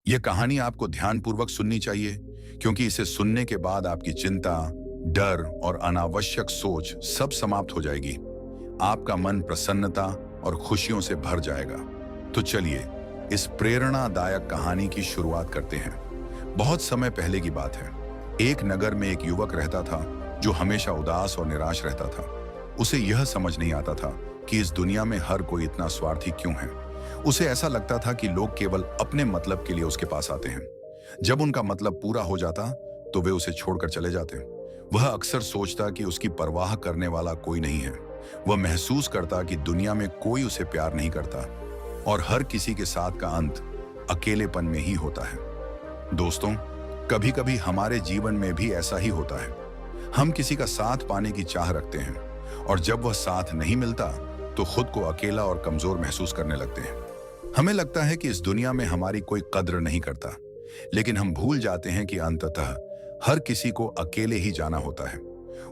यह कहानी आपको ध्यानपूर्वक सुननी चाहिए, क्योंकि इसे सुनने के बाद आपकी चिंता, डर और अनावश्यक सोच सब समाप्त हो जाएगी। आपका मन प्रसन्नता और खुशियों से भर जाएगा। तो चलिए इस प्रेरणादायक कहानी की शुरुआत करते हैं। बहुत समय पहले की बात है। एक नगर में एक युवक रहता था जो हमेशा उदास और निराश रहता था। उसे यह समझ नहीं आता था कि इस दुनिया में हर कोई इतना स्वार्थी क्यों है। उसे ऐसा लगता था कि लोग केवल अपने मतलब के लिए उसके पास आते हैं। जब उनका मतलब पूरा हो जाता तो वे उसे छोड़कर चले जाते। वह अक्सर सोचता कि उसकी परवाह करने वाला कोई नहीं है। वह महसूस करता कि दुनिया में कोई उसे प्यार नहीं करता और हर किसी के साथ का अंत अकेलेपन में ही होता है। दोस्तों, कभी कभी हमारे जीवन में भी ऐसा ही होता है। हम किसी का साथ पाने की चाह रखते हैं और जब वह साथ नहीं मिलता तो खुद को अकेला और कमजोर महसूस करने लगते हैं। हमें लगता है कि इस दुनिया में हमारी कोई कद्र नहीं करता, लेकिन हम भूल जाते हैं कि अंततः हर किसी को अकेले ही जाना होता है।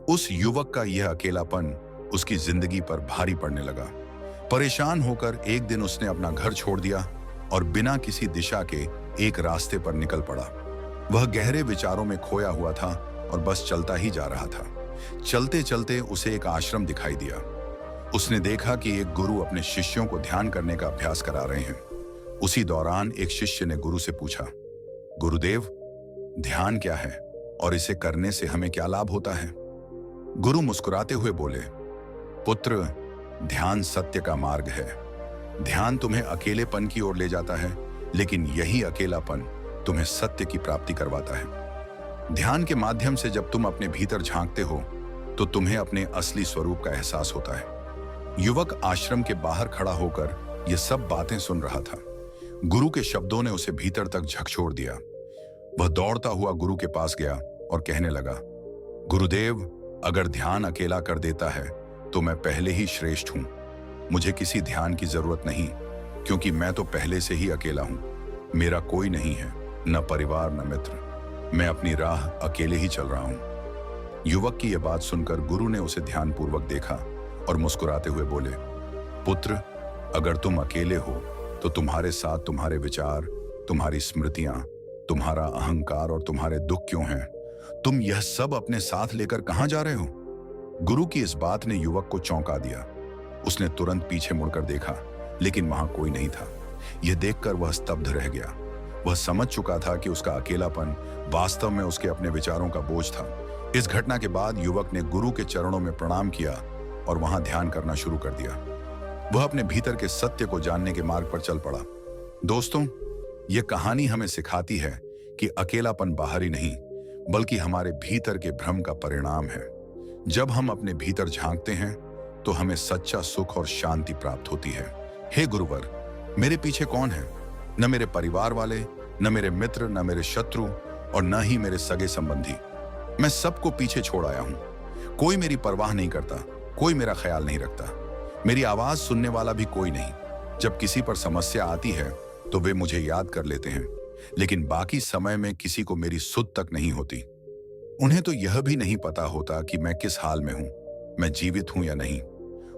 उस युवक का यह अकेलापन उसकी जिंदगी पर भारी पड़ने लगा। परेशान होकर एक दिन उसने अपना घर छोड़ दिया और बिना किसी दिशा के एक रास्ते पर निकल पड़ा। वह गहरे विचारों में खोया हुआ था और बस चलता ही जा रहा था। चलते चलते उसे एक आश्रम दिखाई दिया। उसने देखा कि एक गुरु अपने शिष्यों को ध्यान करने का अभ्यास करा रहे हैं। उसी दौरान एक शिष्य ने गुरु से पूछा, गुरुदेव, ध्यान क्या है और इसे करने से हमें क्या लाभ होता है? गुरु मुस्कुराते हुए बोले, पुत्र, ध्यान सत्य का मार्ग है। ध्यान तुम्हें अकेलेपन की ओर ले जाता है, लेकिन यही अकेलापन तुम्हें सत्य की प्राप्ति करवाता है। ध्यान के माध्यम से जब तुम अपने भीतर झांकते हो तो तुम्हें अपने असली स्वरूप का एहसास होता है। युवक आश्रम के बाहर खड़ा होकर ये सब बातें सुन रहा था। गुरु के शब्दों ने उसे भीतर तक झकझोर दिया। वह दौड़ता हुआ गुरु के पास गया और कहने लगा, गुरुदेव, अगर ध्यान अकेला कर देता है तो मैं पहले ही श्रेष्ठ हूं। मुझे किसी ध्यान की जरूरत नहीं, क्योंकि मैं तो पहले से ही अकेला हूं। मेरा कोई नहीं है, न परिवार न मित्र। मैं अपनी राह अकेले ही चल रहा हूं। युवक की यह बात सुनकर गुरु ने उसे ध्यानपूर्वक देखा और मुस्कुराते हुए बोले, पुत्र, अगर तुम अकेले हो तो तुम्हारे साथ तुम्हारे विचार, तुम्हारी स्मृतियां, तुम्हारा अहंकार और तुम्हारे दुख क्यों हैं? तुम यह सब अपने साथ लेकर कहां जा रहे हो? गुरु की इस बात ने युवक को चौंका दिया। उसने तुरंत पीछे मुड़कर देखा, लेकिन वहां कोई नहीं था। यह देखकर वह स्तब्ध रह गया। वह समझ चुका था कि उसका अकेलापन वास्तव में उसके अपने विचारों का बोझ था। इस घटना के बाद युवक ने गुरु के चरणों में प्रणाम किया और वहां ध्यान करना शुरू कर दिया। वह अपने भीतर के सत्य को जानने के मार्ग पर चल पड़ा। दोस्तों, यह कहानी हमें सिखाती है कि अकेलापन बाहरी नहीं, बल्कि हमारे भीतर के भ्रम का परिणाम है। जब हम अपने भीतर झांकते हैं तो हमें सच्चा सुख और शांति प्राप्त होती है। हे गुरुवर, मेरे पीछे कौन है? न मेरे परिवार वाले, न मेरे मित्र, न मेरे शत्रु और न ही मेरे सगे संबंधी। मैं सबको पीछे छोड़ आया हूं। कोई मेरी परवाह नहीं करता, कोई मेरा ख्याल नहीं रखता। मेरी आवाज सुनने वाला भी कोई नहीं। जब किसी पर समस्या आती है तो वे मुझे याद कर लेते हैं, लेकिन बाकी समय में किसी को मेरी सुध तक नहीं होती। उन्हें तो यह भी नहीं पता होता कि मैं किस हाल में हूं, मैं जीवित हूं या नहीं।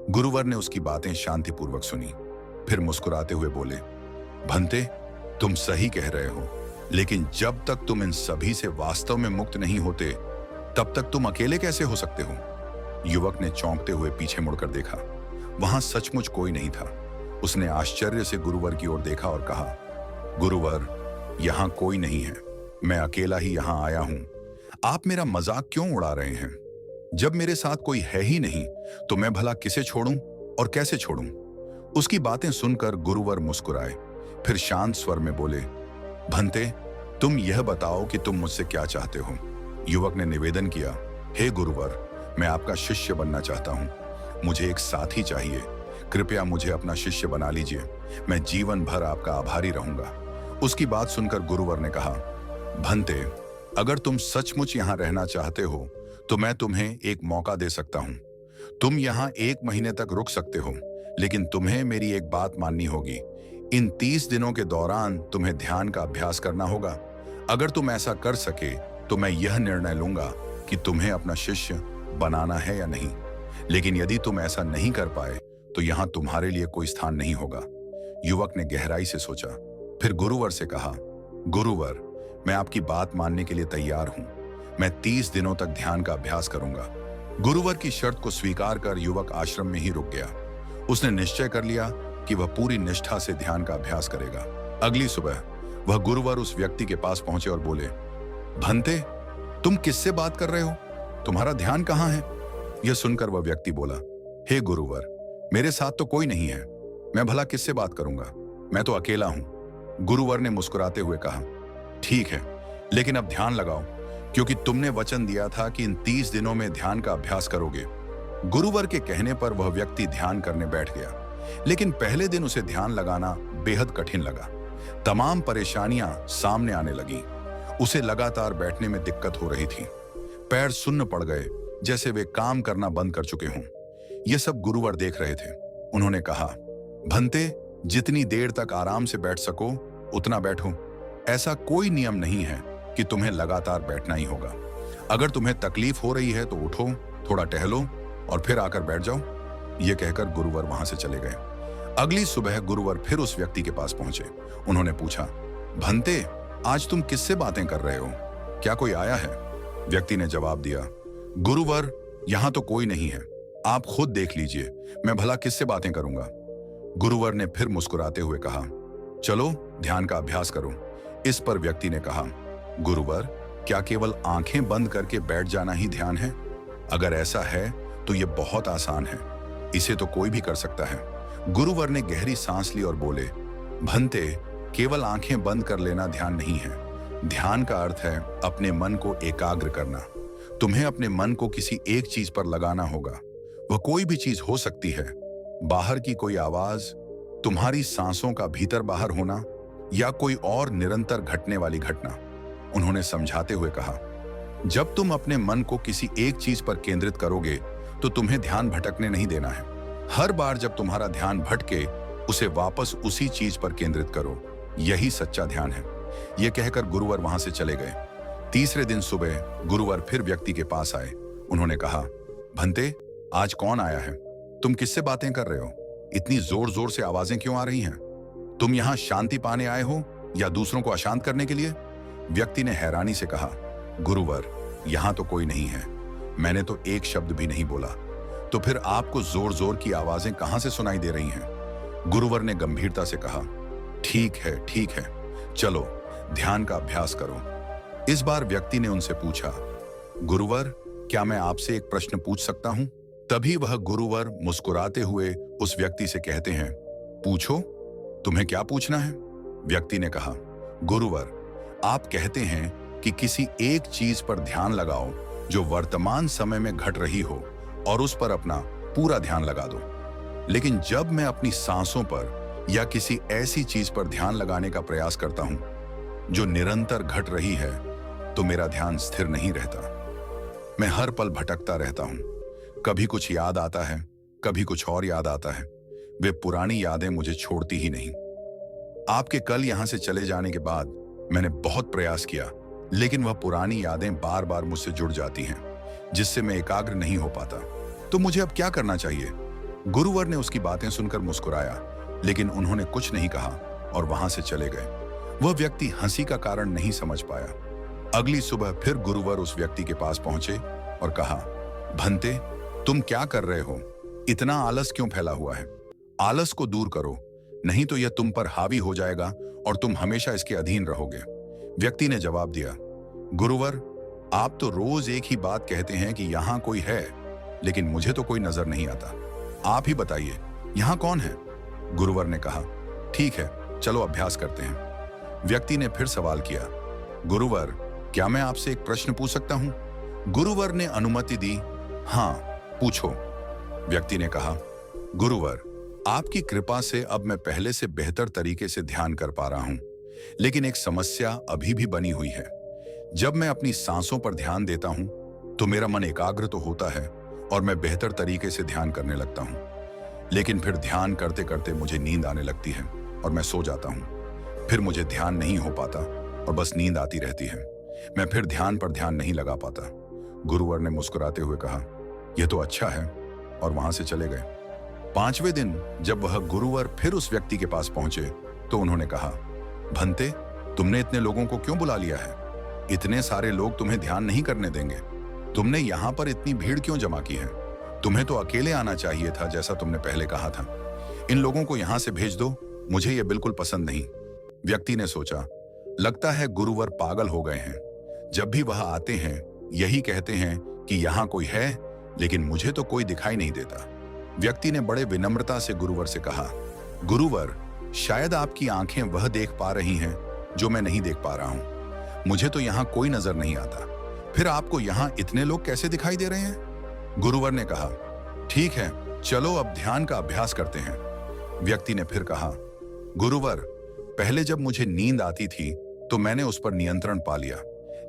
गुरुवर ने उसकी बातें शांतिपूर्वक सुनी, फिर मुस्कुराते हुए बोले, भंते, तुम सही कह रहे हो, लेकिन जब तक तुम इन सभी से वास्तव में मुक्त नहीं होते, तब तक तुम अकेले कैसे हो सकते हो? युवक ने चौंकते हुए पीछे मुड़कर देखा। वहां सचमुच कोई नहीं था। उसने आश्चर्य से गुरुवर की ओर देखा और कहा, गुरुवर, यहां कोई नहीं है। मैं अकेला ही यहां आया हूं। आप मेरा मजाक क्यों उड़ा रहे हैं? जब मेरे साथ कोई है ही नहीं तो मैं भला किसे छोड़ूं और कैसे छोड़ूं? उसकी बातें सुनकर गुरुवर मुस्कुराए, फिर शांत स्वर में बोले, भंते, तुम यह बताओ कि तुम मुझसे क्या चाहते हो? युवक ने निवेदन किया, हे गुरुवर, मैं आपका शिष्य बनना चाहता हूं। मुझे एक साथी चाहिए। कृपया मुझे अपना शिष्य बना लीजिए। मैं जीवन भर आपका आभारी रहूंगा। उसकी बात सुनकर गुरुवर ने कहा, भंते, अगर तुम सचमुच यहां रहना चाहते हो तो मैं तुम्हें एक मौका दे सकता हूं। तुम यहां 1 महीने तक रुक सकते हो, लेकिन तुम्हें मेरी एक बात माननी होगी। इन 30 दिनों के दौरान तुम्हें ध्यान का अभ्यास करना होगा। अगर तुम ऐसा कर सके तो मैं यह निर्णय लूंगा कि तुम्हें अपना शिष्य बनाना है या नहीं। लेकिन यदि तुम ऐसा नहीं कर पाए तो यहां तुम्हारे लिए कोई स्थान नहीं होगा। युवक ने गहराई से सोचा, फिर गुरुवर से कहा, गुरुवर, मैं आपकी बात मानने के लिए तैयार हूं। मैं 30 दिनों तक ध्यान का अभ्यास करूंगा। गुरुवर की शर्त को स्वीकार कर युवक आश्रम में ही रुक गया। उसने निश्चय कर लिया कि वह पूरी निष्ठा से ध्यान का अभ्यास करेगा। अगली सुबह वह गुरुवर उस व्यक्ति के पास पहुंचे और बोले, भंते, तुम किससे बात कर रहे हो? तुम्हारा ध्यान कहाँ है? यह सुनकर वह व्यक्ति बोला, हे गुरुवर, मेरे साथ तो कोई नहीं है। मैं भला किससे बात करूंगा? मैं तो अकेला हूं। गुरुवर ने मुस्कुराते हुए कहा, ठीक है, लेकिन अब ध्यान लगाओ, क्योंकि तुमने वचन दिया था कि इन 30 दिनों में ध्यान का अभ्यास करोगे। गुरुवर के कहने पर वह व्यक्ति ध्यान करने बैठ गया, लेकिन पहले दिन उसे ध्यान लगाना बेहद कठिन लगा। तमाम परेशानियां सामने आने लगी। उसे लगातार बैठने में दिक्कत हो रही थी। पैर सुन्न पड़ गए, जैसे वे काम करना बंद कर चुके हों। यह सब गुरुवर देख रहे थे। उन्होंने कहा, भंते, जितनी देर तक आराम से बैठ सको उतना बैठो। ऐसा कोई नियम नहीं है कि तुम्हें लगातार बैठना ही होगा। अगर तुम्हें तकलीफ हो रही है तो उठो, थोड़ा टहलो और फिर आकर बैठ जाओ। यह कहकर गुरुवर वहां से चले गए। अगली सुबह गुरुवर फिर उस व्यक्ति के पास पहुंचे। उन्होंने पूछा, भंते, आज तुम किससे बातें कर रहे हो? क्या कोई आया है? व्यक्ति ने जवाब दिया, गुरुवर, यहां तो कोई नहीं है। आप खुद देख लीजिए, मैं भला किससे बातें करूंगा? गुरुवर ने फिर मुस्कुराते हुए कहा, चलो ध्यान का अभ्यास करो। इस पर व्यक्ति ने कहा, गुरुवर, क्या केवल आंखें बंद करके बैठ जाना ही ध्यान है? अगर ऐसा है तो यह बहुत आसान है, इसे तो कोई भी कर सकता है। गुरुवर ने गहरी सांस ली और बोले, भंते, केवल आंखें बंद कर लेना ध्यान नहीं है। ध्यान का अर्थ है अपने मन को एकाग्र करना। तुम्हें अपने मन को किसी एक चीज पर लगाना होगा। वह कोई भी चीज हो सकती है, बाहर की कोई आवाज, तुम्हारी सांसों का भीतर बाहर होना, या कोई और निरंतर घटने वाली घटना। उन्होंने समझाते हुए कहा, जब तुम अपने मन को किसी एक चीज पर केंद्रित करोगे तो तुम्हें ध्यान भटकने नहीं देना है। हर बार जब तुम्हारा ध्यान भटके, उसे वापस उसी चीज पर केंद्रित करो। यही सच्चा ध्यान है। यह कहकर गुरुवर वहां से चले गए। तीसरे दिन सुबह गुरुवर फिर व्यक्ति के पास आए। उन्होंने कहा, भंते, आज कौन आया है? तुम किससे बातें कर रहे हो? इतनी जोर जोर से आवाजें क्यों आ रही हैं? तुम यहां शांति पाने आए हो या दूसरों को अशांत करने के लिए? व्यक्ति ने हैरानी से कहा, गुरुवर, यहां तो कोई नहीं है। मैंने तो एक शब्द भी नहीं बोला। तो फिर आपको जोर जोर की आवाजें कहां से सुनाई दे रही हैं? गुरुवर ने गंभीरता से कहा, ठीक है, चलो ध्यान का अभ्यास करो। इस बार व्यक्ति ने उनसे पूछा, गुरुवर, क्या मैं आपसे एक प्रश्न पूछ सकता हूं? तभी वह गुरुवर मुस्कुराते हुए उस व्यक्ति से कहते हैं, पूछो, तुम्हें क्या पूछना है? व्यक्ति ने कहा, गुरुवर, आप कहते हैं कि किसी एक चीज पर ध्यान लगाओ जो वर्तमान समय में घट रही हो और उस पर अपना पूरा ध्यान लगा दो। लेकिन जब मैं अपनी सांसों पर या किसी ऐसी चीज पर ध्यान लगाने का प्रयास करता हूं जो निरंतर घट रही है, तो मेरा ध्यान स्थिर नहीं रहता। मैं हर पल भटकता रहता हूं। कभी कुछ याद आता है, कभी कुछ और याद आता है। वे पुरानी यादें मुझे छोड़ती ही नहीं। आपके कल यहां से चले जाने के बाद मैंने बहुत प्रयास किया, लेकिन वह पुरानी यादें बार बार मुझसे जुड़ जाती हैं, जिससे मैं एकाग्र नहीं हो पाता। तो मुझे अब क्या करना चाहिए? गुरुवर ने उसकी बातें सुनकर मुस्कुराया, लेकिन उन्होंने कुछ नहीं कहा और वहां से चले गए। वह व्यक्ति हंसी का कारण नहीं समझ पाया। अगली सुबह फिर गुरुवर उस व्यक्ति के पास पहुंचे और कहा, भंते, तुम क्या कर रहे हो? इतना आलस क्यों फैला हुआ है? आलस को दूर करो, नहीं तो यह तुम पर हावी हो जाएगा और तुम हमेशा इसके अधीन रहोगे। व्यक्ति ने जवाब दिया, गुरुवर, आप तो रोज एक ही बात कहते हैं कि यहां कोई है, लेकिन मुझे तो कोई नजर नहीं आता। आप ही बताइए, यहां कौन है? गुरुवर ने कहा, ठीक है, चलो अभ्यास करते हैं। व्यक्ति ने फिर सवाल किया, गुरुवर, क्या मैं आपसे एक प्रश्न पूछ सकता हूं? गुरुवर ने अनुमति दी। हाँ, पूछो। व्यक्ति ने कहा, गुरुवर, आपकी कृपा से अब मैं पहले से बेहतर तरीके से ध्यान कर पा रहा हूं, लेकिन एक समस्या अभी भी बनी हुई है। जब मैं अपनी सांसों पर ध्यान देता हूं तो मेरा मन एकाग्र तो होता है और मैं बेहतर तरीके से ध्यान करने लगता हूं, लेकिन फिर ध्यान करते करते मुझे नींद आने लगती है और मैं सो जाता हूं। फिर मुझे ध्यान नहीं हो पाता और बस नींद आती रहती है। मैं फिर ध्यान पर ध्यान नहीं लगा पाता। गुरुवर ने मुस्कुराते हुए कहा, यह तो अच्छा है, और वहां से चले गए। 5वें दिन जब वह गुरुवर फिर उस व्यक्ति के पास पहुंचे तो उन्होंने कहा, भंते, तुमने इतने लोगों को क्यों बुला लिया है? इतने सारे लोग तुम्हें ध्यान नहीं करने देंगे। तुमने यहाँ पर इतनी भीड़ क्यों जमा की है? तुम्हें तो अकेले आना चाहिए था, जैसा तुमने पहले कहा था। इन लोगों को यहाँ से भेज दो, मुझे ये बिल्कुल पसंद नहीं। व्यक्ति ने सोचा, लगता है गुरुवर पागल हो गए हैं। जब भी वह आते हैं यही कहते हैं कि यहाँ कोई है, लेकिन मुझे तो कोई दिखाई नहीं देता। व्यक्ति ने बड़े विनम्रता से गुरुवर से कहा, गुरुवर, शायद आपकी आंखें वह देख पा रही हैं जो मैं नहीं देख पा रहा हूं। मुझे तो यहाँ कोई नजर नहीं आता, फिर आपको यहाँ इतने लोग कैसे दिखाई दे रहे हैं? गुरुवर ने कहा, ठीक है, चलो अब ध्यान का अभ्यास करते हैं। व्यक्ति ने फिर कहा, गुरुवर, पहले जब मुझे नींद आती थी तो मैंने उस पर नियंत्रण पा लिया,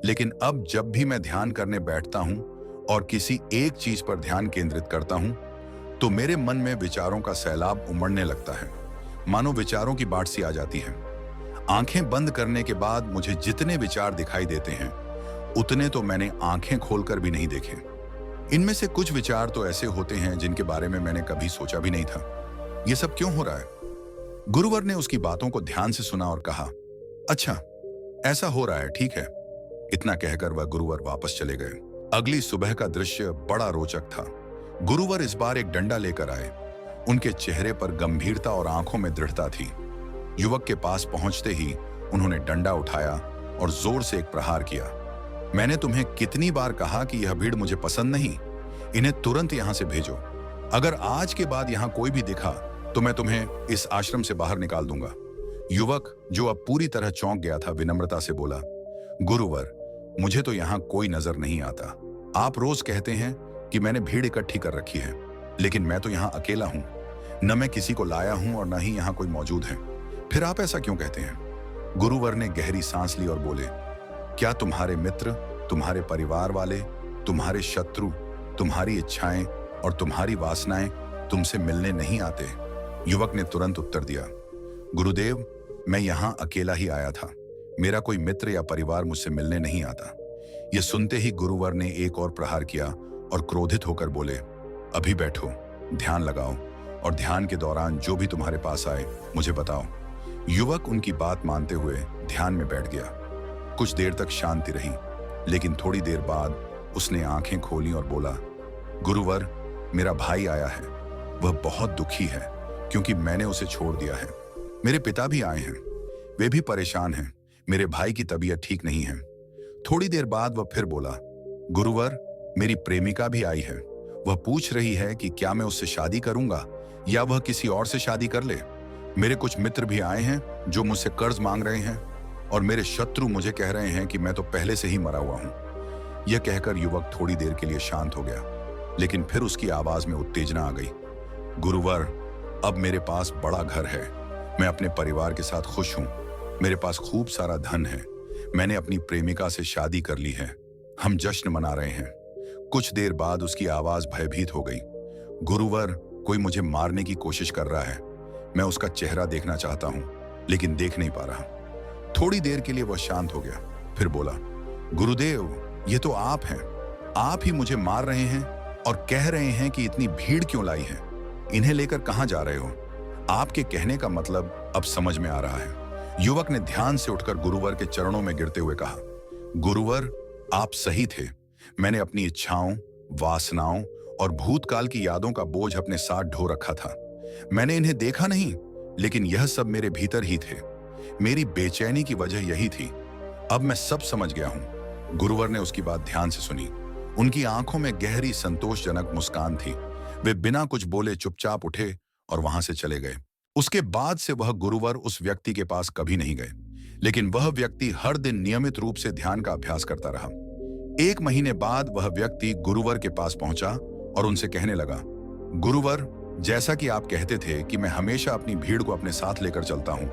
लेकिन अब जब भी मैं ध्यान करने बैठता हूं और किसी एक चीज पर ध्यान केंद्रित करता हूं तो मेरे मन में विचारों का सैलाब उमड़ने लगता है, मानो विचारों की बाढ़ सी आ जाती है। आंखें बंद करने के बाद मुझे जितने विचार दिखाई देते हैं उतने तो मैंने आंखें खोलकर भी नहीं देखे। इनमें से कुछ विचार तो ऐसे होते हैं जिनके बारे में मैंने कभी सोचा भी नहीं था। ये सब क्यों हो रहा है? गुरुवर ने उसकी बातों को ध्यान से सुना और कहा, अच्छा, ऐसा हो रहा है, ठीक है। इतना कहकर वह गुरुवर वापस चले गए। अगली सुबह का दृश्य बड़ा रोचक था। गुरुवर इस बार एक डंडा लेकर आए। उनके चेहरे पर गंभीरता और आंखों में दृढ़ता थी। युवक के पास पहुंचते ही उन्होंने डंडा उठाया और जोर से एक प्रहार किया। मैंने तुम्हें कितनी बार कहा कि यह भीड़ मुझे पसंद नहीं, इन्हें तुरंत यहां से भेजो। अगर आज के बाद यहां कोई भी दिखा तो मैं तुम्हें इस आश्रम से बाहर निकाल दूंगा। युवक, जो अब पूरी तरह चौंक गया था, विनम्रता से बोला, गुरुवर, मुझे तो यहाँ कोई नजर नहीं आता। आप रोज कहते हैं कि मैंने भीड़ इकट्ठी कर रखी है, लेकिन मैं तो यहाँ अकेला हूँ। न मैं किसी को लाया हूँ और न ही यहाँ कोई मौजूद है। फिर आप ऐसा क्यों कहते हैं? गुरुवर ने गहरी सांस ली और बोले, क्या तुम्हारे मित्र, तुम्हारे परिवार वाले, तुम्हारे शत्रु, तुम्हारी इच्छाएं और तुम्हारी वासनाएं तुमसे मिलने नहीं आते? युवक ने तुरंत उत्तर दिया, गुरुदेव, मैं यहाँ अकेला ही आया था। मेरा कोई मित्र या परिवार मुझसे मिलने नहीं आता। यह सुनते ही गुरुवर ने एक और प्रहार किया और क्रोधित होकर बोले, अभी बैठो, ध्यान लगाओ और ध्यान के दौरान जो भी तुम्हारे पास आए मुझे बताओ। युवक उनकी बात मानते हुए ध्यान में बैठ गया। कुछ देर तक शांति रही, लेकिन थोड़ी देर बाद उसने आंखें खोली और बोला, गुरुवर, मेरा भाई आया है। वह बहुत दुखी है क्योंकि मैंने उसे छोड़ दिया है। मेरे पिता भी आए हैं, वे भी परेशान हैं। मेरे भाई की तबीयत ठीक नहीं है। थोड़ी देर बाद वह फिर बोला, गुरुवर, मेरी प्रेमिका भी आई है। वह पूछ रही है कि क्या मैं उससे शादी करूंगा या वह किसी और से शादी कर ले। मेरे कुछ मित्र भी आए हैं जो मुझसे कर्ज मांग रहे हैं और मेरे शत्रु मुझे कह रहे हैं कि मैं तो पहले से ही मरा हुआ हूं। यह कहकर युवक थोड़ी देर के लिए शांत हो गया, लेकिन फिर उसकी आवाज में उत्तेजना आ गई। गुरुवर, अब मेरे पास बड़ा घर है। मैं अपने परिवार के साथ खुश हूं। मेरे पास खूब सारा धन है। मैंने अपनी प्रेमिका से शादी कर ली है। हम जश्न मना रहे हैं। कुछ देर बाद उसकी आवाज भयभीत हो गई। गुरुवर, कोई मुझे मारने की कोशिश कर रहा है। मैं उसका चेहरा देखना चाहता हूं, लेकिन देख नहीं पा रहा। थोड़ी देर के लिए वह शांत हो गया, फिर बोला, गुरुदेव, ये तो आप हैं। आप ही मुझे मार रहे हैं और कह रहे हैं कि इतनी भीड़ क्यों लाई है। इन्हें लेकर कहां जा रहे हो? आपके कहने का मतलब अब समझ में आ रहा है। युवक ने ध्यान से उठकर गुरुवर के चरणों में गिरते हुए कहा, गुरुवर, आप सही थे। मैंने अपनी इच्छाओं, वासनाओं और भूतकाल की यादों का बोझ अपने साथ ढो रखा था। मैंने इन्हें देखा नहीं, लेकिन यह सब मेरे भीतर ही थे। मेरी बेचैनी की वजह यही थी। अब मैं सब समझ गया हूं। गुरुवर ने उसकी बात ध्यान से सुनी। उनकी आंखों में गहरी संतोषजनक मुस्कान थी। वे बिना कुछ बोले चुपचाप उठे और वहां से चले गए। उसके बाद से वह गुरुवर उस व्यक्ति के पास कभी नहीं गए, लेकिन वह व्यक्ति हर दिन नियमित रूप से ध्यान का अभ्यास करता रहा। 1 महीने बाद वह व्यक्ति गुरुवर के पास पहुंचा और उनसे कहने लगा, गुरुवर, जैसा कि आप कहते थे कि मैं हमेशा अपनी भीड़ को अपने साथ लेकर चलता हूं,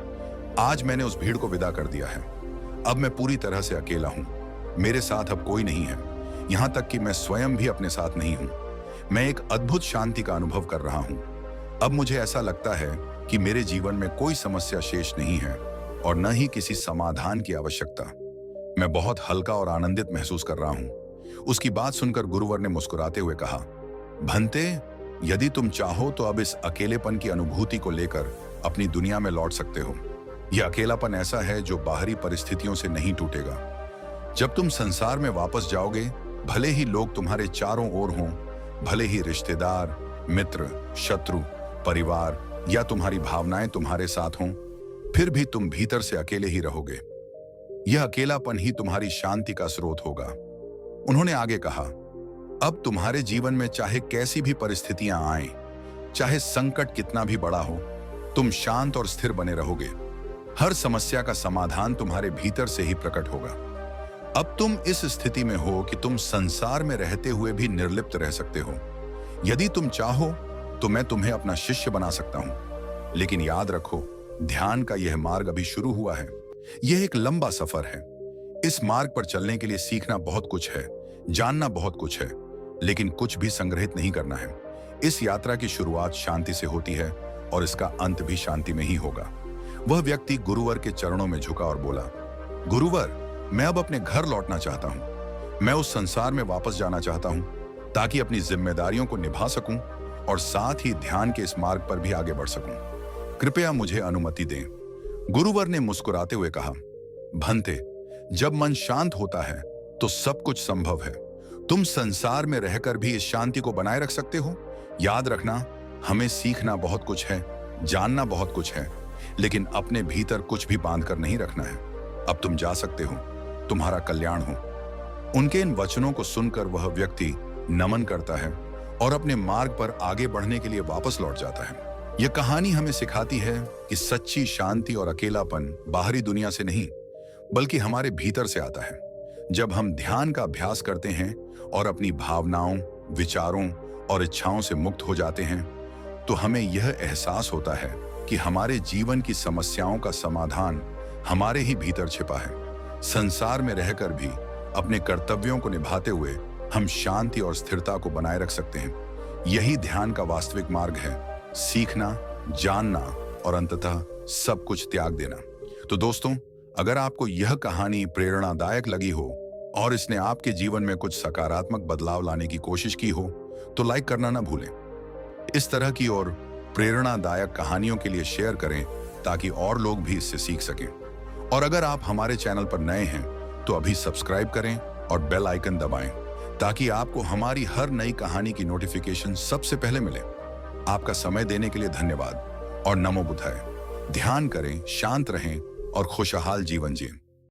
आज मैंने उस भीड़ को विदा कर दिया है। अब मैं पूरी तरह से अकेला हूं। मेरे साथ अब कोई नहीं है, यहां तक कि मैं स्वयं भी अपने साथ नहीं हूं। मैं एक अद्भुत शांति का अनुभव कर रहा हूं। अब मुझे ऐसा लगता है कि मेरे जीवन में कोई समस्या शेष नहीं है और न ही किसी समाधान की आवश्यकता। मैं बहुत हल्का और आनंदित महसूस कर रहा हूं। उसकी बात सुनकर गुरुवर ने मुस्कुराते हुए कहा, भंते, यदि तुम चाहो तो अब इस अकेलेपन की अनुभूति को लेकर अपनी दुनिया में लौट सकते हो। यह अकेलापन ऐसा है जो बाहरी परिस्थितियों से नहीं टूटेगा। जब तुम संसार में वापस जाओगे, भले ही लोग तुम्हारे चारों ओर हों, भले ही रिश्तेदार, मित्र, शत्रु, परिवार या तुम्हारी भावनाएं तुम्हारे साथ हों, फिर भी तुम भीतर से अकेले ही रहोगे। यह अकेलापन ही तुम्हारी शांति का स्रोत होगा। उन्होंने आगे कहा, अब तुम्हारे जीवन में चाहे कैसी भी परिस्थितियां आएं, चाहे संकट कितना भी बड़ा हो, तुम शांत और स्थिर बने रहोगे। हर समस्या का समाधान तुम्हारे भीतर से ही प्रकट होगा। अब तुम इस स्थिति में हो कि तुम संसार में रहते हुए भी निर्लिप्त रह सकते हो। यदि तुम चाहो तो मैं तुम्हें अपना शिष्य बना सकता हूं, लेकिन याद रखो, ध्यान का यह मार्ग अभी शुरू हुआ है। यह एक लंबा सफर है। इस मार्ग पर चलने के लिए सीखना बहुत कुछ है, जानना बहुत कुछ है, लेकिन कुछ भी संग्रहित नहीं करना है। इस यात्रा की शुरुआत शांति से होती है और इसका अंत भी शांति में ही होगा। वह व्यक्ति गुरुवर के चरणों में झुका और बोला, गुरुवर, मैं अब अपने घर लौटना चाहता हूं। मैं उस संसार में वापस जाना चाहता हूं ताकि अपनी जिम्मेदारियों को निभा सकूं और साथ ही ध्यान के इस मार्ग पर भी आगे बढ़ सकूं। कृपया मुझे अनुमति दें। गुरुवर ने मुस्कुराते हुए कहा, भंते, जब मन शांत होता है तो सब कुछ संभव है। तुम संसार में रहकर भी इस शांति को बनाए रख सकते हो। याद रखना, हमें सीखना बहुत कुछ है, जानना बहुत कुछ है, लेकिन अपने भीतर कुछ भी बांध कर नहीं रखना है। अब तुम जा सकते हो। तुम्हारा कल्याण हो। उनके इन वचनों को सुनकर वह व्यक्ति नमन करता है और अपने मार्ग पर आगे बढ़ने के लिए वापस लौट जाता है। यह कहानी हमें सिखाती है कि सच्ची शांति और अकेलापन बाहरी दुनिया से नहीं, बल्कि हमारे भीतर से आता है। जब हम ध्यान का अभ्यास करते हैं और अपनी भावनाओं, विचारों और इच्छाओं से मुक्त हो जाते हैं, तो हमें यह एहसास होता है कि हमारे जीवन की समस्याओं का समाधान हमारे ही भीतर छिपा है। संसार में रहकर भी अपने कर्तव्यों को निभाते हुए हम शांति और स्थिरता को बनाए रख सकते हैं। यही ध्यान का वास्तविक मार्ग है, सीखना, जानना और अंततः सब कुछ त्याग देना। तो दोस्तों, अगर आपको यह कहानी प्रेरणादायक लगी हो और इसने आपके जीवन में कुछ सकारात्मक बदलाव लाने की कोशिश की हो, तो लाइक करना ना भूलें। इस तरह की और प्रेरणादायक कहानियों के लिए शेयर करें ताकि और लोग भी इससे सीख सकें। और अगर आप हमारे चैनल पर नए हैं तो अभी सब्सक्राइब करें और बेल आइकन दबाएं ताकि आपको हमारी हर नई कहानी की नोटिफिकेशन सबसे पहले मिले। आपका समय देने के लिए धन्यवाद और नमो बुद्धाय। ध्यान करें, शांत रहें और खुशहाल जीवन जिएं।